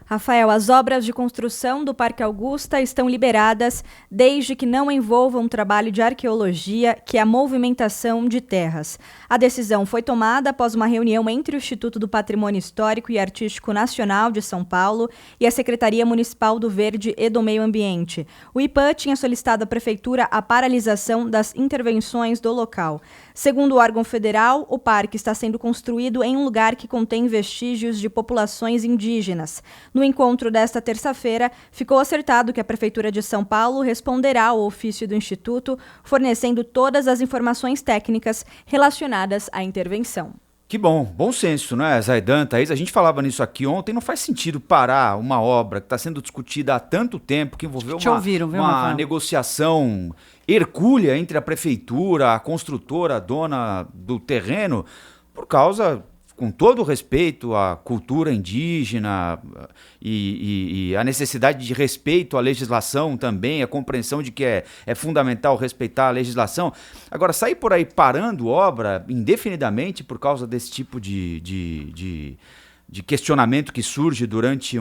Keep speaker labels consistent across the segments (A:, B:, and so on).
A: Rafael, as obras de construção do Parque Augusta estão liberadas desde que não envolvam um trabalho de arqueologia, que é a movimentação de terras. A decisão foi tomada após uma reunião entre o Instituto do Patrimônio Histórico e Artístico Nacional de São Paulo e a Secretaria Municipal do Verde e do Meio Ambiente. O IPAM tinha solicitado à Prefeitura a paralisação das intervenções do local. Segundo o órgão federal, o parque está sendo construído em um lugar que contém vestígios de populações indígenas. No encontro desta terça-feira, ficou acertado que a Prefeitura de São Paulo responderá ao ofício do Instituto, fornecendo todas as informações técnicas relacionadas à intervenção.
B: Que bom, bom senso, né, Zaidan, Thaís? A gente falava nisso aqui ontem, não faz sentido parar uma obra que está sendo discutida há tanto tempo, que envolveu uma negociação hercúlea entre a prefeitura, a construtora, a dona do terreno, por causa, com todo o respeito à cultura indígena e a necessidade de respeito à legislação também, a compreensão de que é fundamental respeitar a legislação. Agora, sair por aí parando obra indefinidamente por causa desse tipo de questionamento que surge durante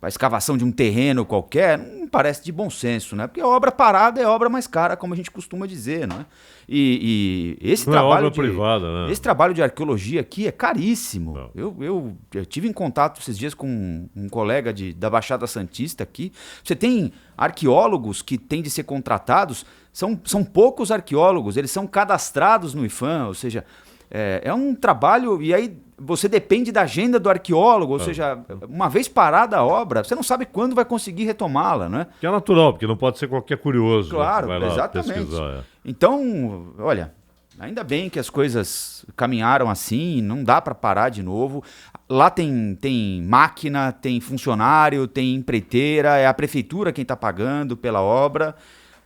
B: a escavação de um terreno qualquer, não parece de bom senso, né? Porque a obra parada é obra mais cara, como a gente costuma dizer, não é? E esse
C: não
B: trabalho
C: é obra privada, né?
B: Esse trabalho de arqueologia aqui é caríssimo. Eu tive em contato esses dias com um colega da Baixada Santista aqui. Você tem arqueólogos que têm de ser contratados, são poucos arqueólogos, eles são cadastrados no IPHAN, ou seja, é um trabalho, e aí você depende da agenda do arqueólogo, ou seja, uma vez parada a obra, você não sabe quando vai conseguir retomá-la, né?
C: Que é natural, porque não pode ser qualquer curioso.
B: Claro,
C: vai lá
B: exatamente.
C: Pesquisar,
B: Então, olha, ainda bem que as coisas caminharam assim, não dá para parar de novo. Lá tem máquina, tem funcionário, tem empreiteira, é a prefeitura quem está pagando pela obra.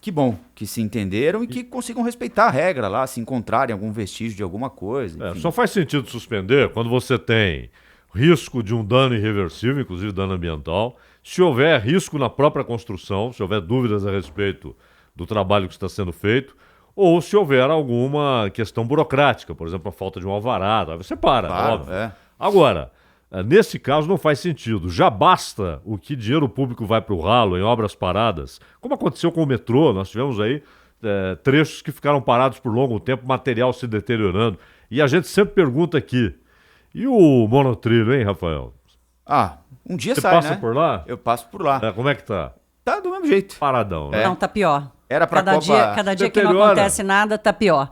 B: Que bom que se entenderam e que consigam respeitar a regra lá, se encontrarem algum vestígio de alguma coisa.
C: Só faz sentido suspender quando você tem risco de um dano irreversível, inclusive dano ambiental, se houver risco na própria construção, se houver dúvidas a respeito do trabalho que está sendo feito, ou se houver alguma questão burocrática, por exemplo, a falta de um alvará, aí você para,
B: claro,
C: óbvio. Agora, nesse caso não faz sentido. Já basta o que dinheiro público vai para o ralo em obras paradas, como aconteceu com o metrô, nós tivemos aí trechos que ficaram parados por longo tempo, material se deteriorando. E a gente sempre pergunta aqui, e o monotrilho, hein, Rafael?
B: Um dia
C: Você
B: sai,
C: passa
B: né?
C: por lá?
B: Eu passo por lá.
C: Como é que tá?
B: Tá do mesmo jeito.
C: Paradão, né?
D: Não, tá pior.
B: Era pra
D: cada dia que não acontece nada, tá pior.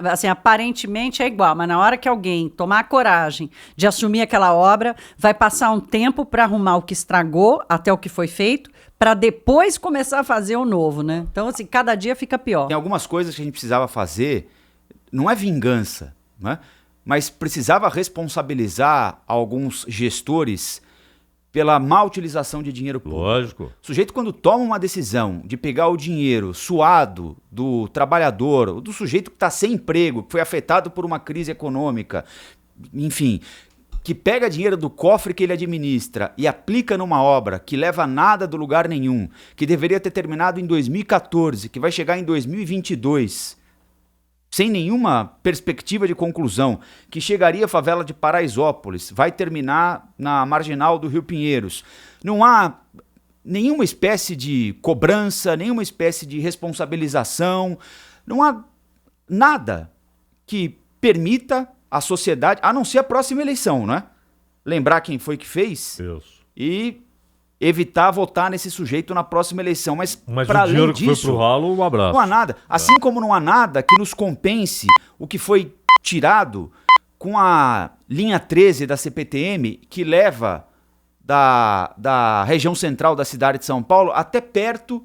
D: Assim, aparentemente é igual, mas na hora que alguém tomar a coragem de assumir aquela obra, vai passar um tempo para arrumar o que estragou, até o que foi feito, para depois começar a fazer o novo, né? Então, assim, cada dia fica pior.
B: Tem algumas coisas que a gente precisava fazer, não é vingança, né? Mas precisava responsabilizar alguns gestores pela má utilização de dinheiro público.
C: Lógico.
B: O sujeito, quando toma uma decisão de pegar o dinheiro suado do trabalhador, do sujeito que está sem emprego, que foi afetado por uma crise econômica, enfim, que pega dinheiro do cofre que ele administra e aplica numa obra que leva nada do lugar nenhum, que deveria ter terminado em 2014, que vai chegar em 2022... sem nenhuma perspectiva de conclusão, que chegaria à favela de Paraisópolis, vai terminar na marginal do Rio Pinheiros. Não há nenhuma espécie de cobrança, nenhuma espécie de responsabilização, não há nada que permita à sociedade, a não ser a próxima eleição, não é? Lembrar quem foi que fez e evitar votar nesse sujeito na próxima eleição. Mas para além
C: dinheiro
B: disso,
C: que foi pro ralo, um abraço.
B: Não há nada. Assim como não há nada que nos compense o que foi tirado com a linha 13 da CPTM, que leva da região central da cidade de São Paulo até perto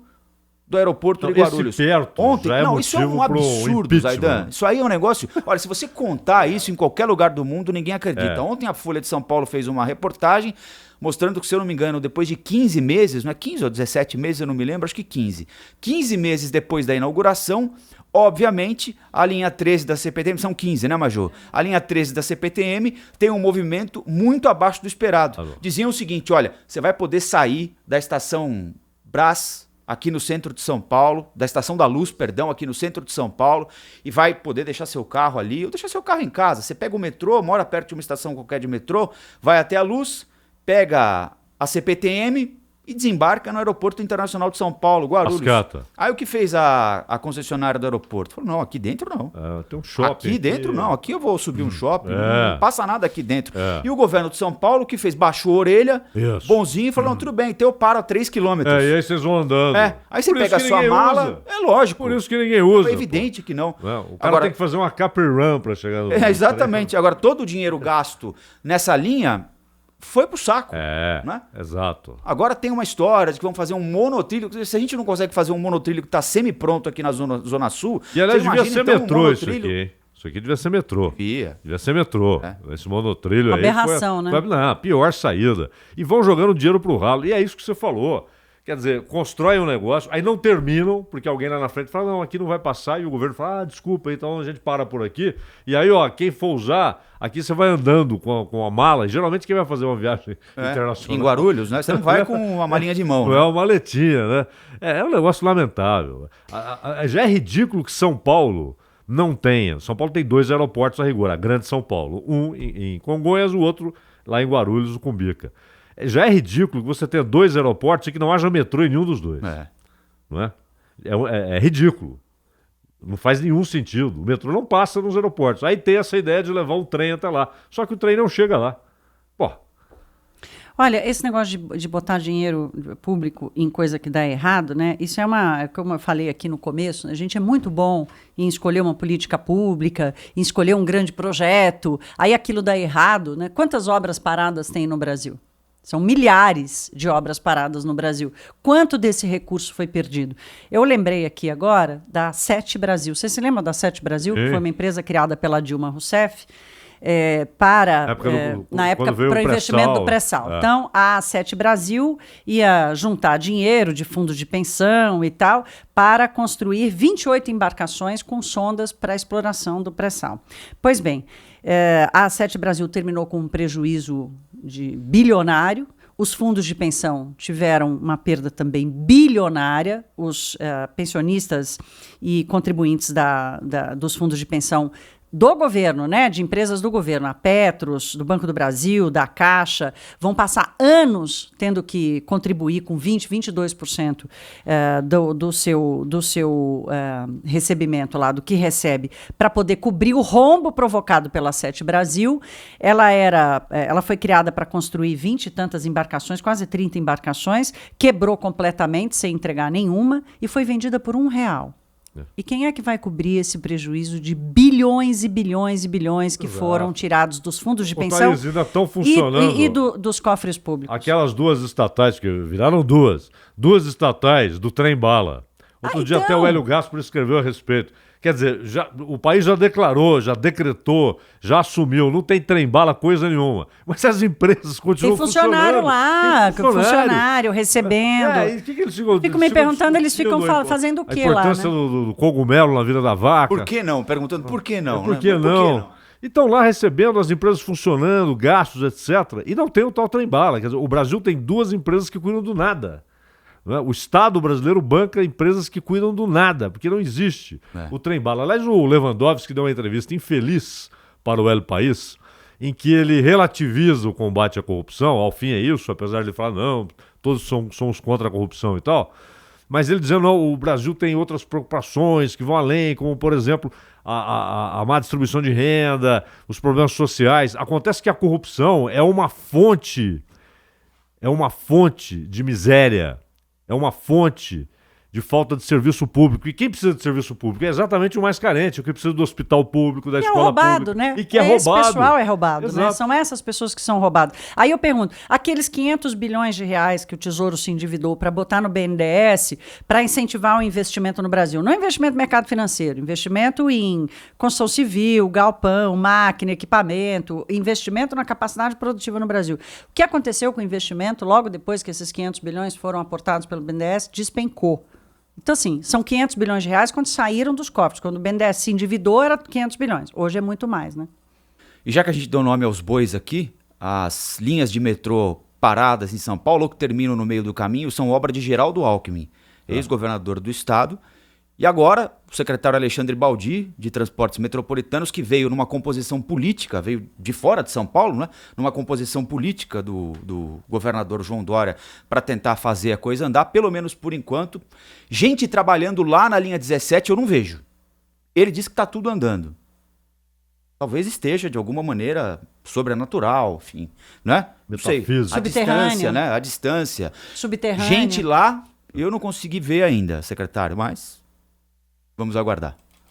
B: do aeroporto de Guarulhos.
C: Ontem,
B: isso é um absurdo, Zaidan. Isso aí é um negócio... Olha, se você contar isso em qualquer lugar do mundo, ninguém acredita. Ontem a Folha de São Paulo fez uma reportagem mostrando que, se eu não me engano, depois de 15 meses, não é 15 ou 17 meses, eu não me lembro, acho que 15. 15 meses depois da inauguração, obviamente, a linha 13 da CPTM, são 15, né, Major? A linha 13 da CPTM tem um movimento muito abaixo do esperado. Diziam o seguinte, olha, você vai poder sair da estação Brás, aqui no centro de São Paulo, da Estação da Luz, perdão, aqui no centro de São Paulo, e vai poder deixar seu carro ali, ou deixar seu carro em casa. Você pega o metrô, mora perto de uma estação qualquer de metrô, vai até a Luz, pega a CPTM e desembarca no Aeroporto Internacional de São Paulo, Guarulhos.
C: Cascata.
B: Aí o que fez a concessionária do aeroporto? Falou, não, aqui dentro não.
C: Tem um shopping.
B: Aqui dentro não, aqui eu vou subir um shopping,
C: É.
B: não passa nada aqui dentro.
C: É.
B: E o governo de São Paulo, o que fez? Baixou a orelha,
C: Isso.
B: bonzinho, e falou, não, tudo bem, então eu paro a 3 quilômetros.
C: E aí vocês vão andando.
B: Aí você
C: Por isso
B: pega a
C: que
B: sua
C: ninguém
B: mala,
C: usa.
B: é lógico.
C: Por isso que ninguém usa.
B: É evidente que não.
C: O cara tem que fazer uma cap run pra chegar no...
B: Exatamente. Agora, todo o dinheiro gasto nessa linha foi pro saco. Né?
C: Exato.
B: Agora tem uma história de que vão fazer um monotrilho. Se a gente não consegue fazer um monotrilho que tá semi-pronto aqui na Zona Sul...
C: E aliás,
B: você
C: devia
B: imagina,
C: ser
B: então,
C: metrô isso aqui, hein? Isso aqui devia ser metrô. Devia ser metrô. Esse monotrilho aí
D: aberração, né?
C: Não, a pior saída. E vão jogando dinheiro pro ralo. E é isso que você falou. Quer dizer, constroem um negócio, aí não terminam, porque alguém lá na frente fala, não, aqui não vai passar, e o governo fala, desculpa, então a gente para por aqui. E aí, quem for usar, aqui você vai andando com a mala, e geralmente quem vai fazer uma viagem internacional...
B: Em Guarulhos, né? Você não vai com uma malinha de mão.
C: Não é uma maletinha, né? É um negócio lamentável. Já é ridículo que São Paulo não tenha. São Paulo tem 2 aeroportos a rigor, a Grande São Paulo. Um em Congonhas, o outro lá em Guarulhos, o Cumbica. Já é ridículo que você tenha 2 aeroportos e que não haja metrô em nenhum dos 2. Não é? É ridículo. Não faz nenhum sentido. O metrô não passa nos aeroportos. Aí tem essa ideia de levar um trem até lá. Só que o trem não chega lá. Pô.
D: Olha, esse negócio de botar dinheiro público em coisa que dá errado, né? Isso como eu falei aqui no começo, a gente é muito bom em escolher uma política pública, em escolher um grande projeto, aí aquilo dá errado, né? Quantas obras paradas tem no Brasil? São milhares de obras paradas no Brasil. Quanto desse recurso foi perdido? Eu lembrei aqui agora da Sete Brasil. Você se lembra da Sete Brasil? Que foi uma empresa criada pela Dilma Rousseff na época para o investimento do pré-sal. Então, a Sete Brasil ia juntar dinheiro de fundos de pensão e tal para construir 28 embarcações com sondas para a exploração do pré-sal. Pois bem, a Sete Brasil terminou com um prejuízo de bilionário. Os fundos de pensão tiveram uma perda também bilionária. Os pensionistas e contribuintes dos fundos de pensão do governo, né, de empresas do governo, a Petros, do Banco do Brasil, da Caixa, vão passar anos tendo que contribuir com 22% do seu recebimento lá, do que recebe, para poder cobrir o rombo provocado pela Sete Brasil. Ela foi criada para construir 20 e tantas embarcações, quase 30 embarcações, quebrou completamente sem entregar nenhuma e foi vendida por R$1. E quem é que vai cobrir esse prejuízo de bilhões e bilhões e bilhões que foram tirados dos fundos de pensão
C: Thaís, ainda estão funcionando
D: e dos cofres públicos?
C: Aquelas 2 estatais, que viraram 2 estatais do trem-bala. Outro dia até o Hélio Gaspar escreveu a respeito. Quer dizer, o país já declarou, já decretou, já assumiu, não tem trem-bala coisa nenhuma. Mas as empresas continuam funcionando.
D: Tem funcionário lá, funcionário recebendo.
C: E que eles ficam,
D: Fico me perguntando, eles ficam fazendo o quê lá, né?
C: A importância do cogumelo na vida da vaca.
B: Por que não? Perguntando por que não.
C: Por que não? E estão lá recebendo, as empresas funcionando, gastos, etc. E não tem o tal trem-bala. Quer dizer, o Brasil tem 2 empresas que cuidam do nada. O Estado brasileiro banca empresas que cuidam do nada, porque não existe o trem-bala. Aliás, o Lewandowski deu uma entrevista infeliz para o El País, em que ele relativiza o combate à corrupção, ao fim é isso, apesar de ele falar, não, todos somos contra a corrupção e tal, mas ele dizendo, não, o Brasil tem outras preocupações que vão além, como, por exemplo, a má distribuição de renda, os problemas sociais. Acontece que a corrupção é uma fonte de miséria. É uma fonte de falta de serviço público. E quem precisa de serviço público é exatamente o mais carente, o que precisa do hospital público, da escola pública.
D: Né?
C: E que é roubado.
D: Esse pessoal é roubado, né? São essas pessoas que são roubadas. Aí eu pergunto, aqueles 500 bilhões de reais que o Tesouro se endividou para botar no BNDES, para incentivar o investimento no Brasil, não é investimento no mercado financeiro, investimento em construção civil, galpão, máquina, equipamento, investimento na capacidade produtiva no Brasil. O que aconteceu com o investimento logo depois que esses 500 bilhões foram aportados pelo BNDES? Despencou. Então, assim, são 500 bilhões de reais quando saíram dos cofres. Quando o BNDES se endividou, era 500 bilhões. Hoje é muito mais, né?
B: E já que a gente deu nome aos bois aqui, as linhas de metrô paradas em São Paulo, ou que terminam no meio do caminho, são obra de Geraldo Alckmin, ex-governador do estado, E agora, o secretário Alexandre Baldi, de Transportes Metropolitanos, que veio numa composição política, veio de fora de São Paulo, né? Numa composição política do governador João Dória para tentar fazer a coisa andar, pelo menos por enquanto. Gente trabalhando lá na linha 17 eu não vejo. Ele diz que está tudo andando. Talvez esteja, de alguma maneira, sobrenatural, enfim, né? Não sei, a distância, né? A distância.
D: Subterrâneo.
B: Gente lá, eu não consegui ver ainda, secretário, mas vamos aguardar.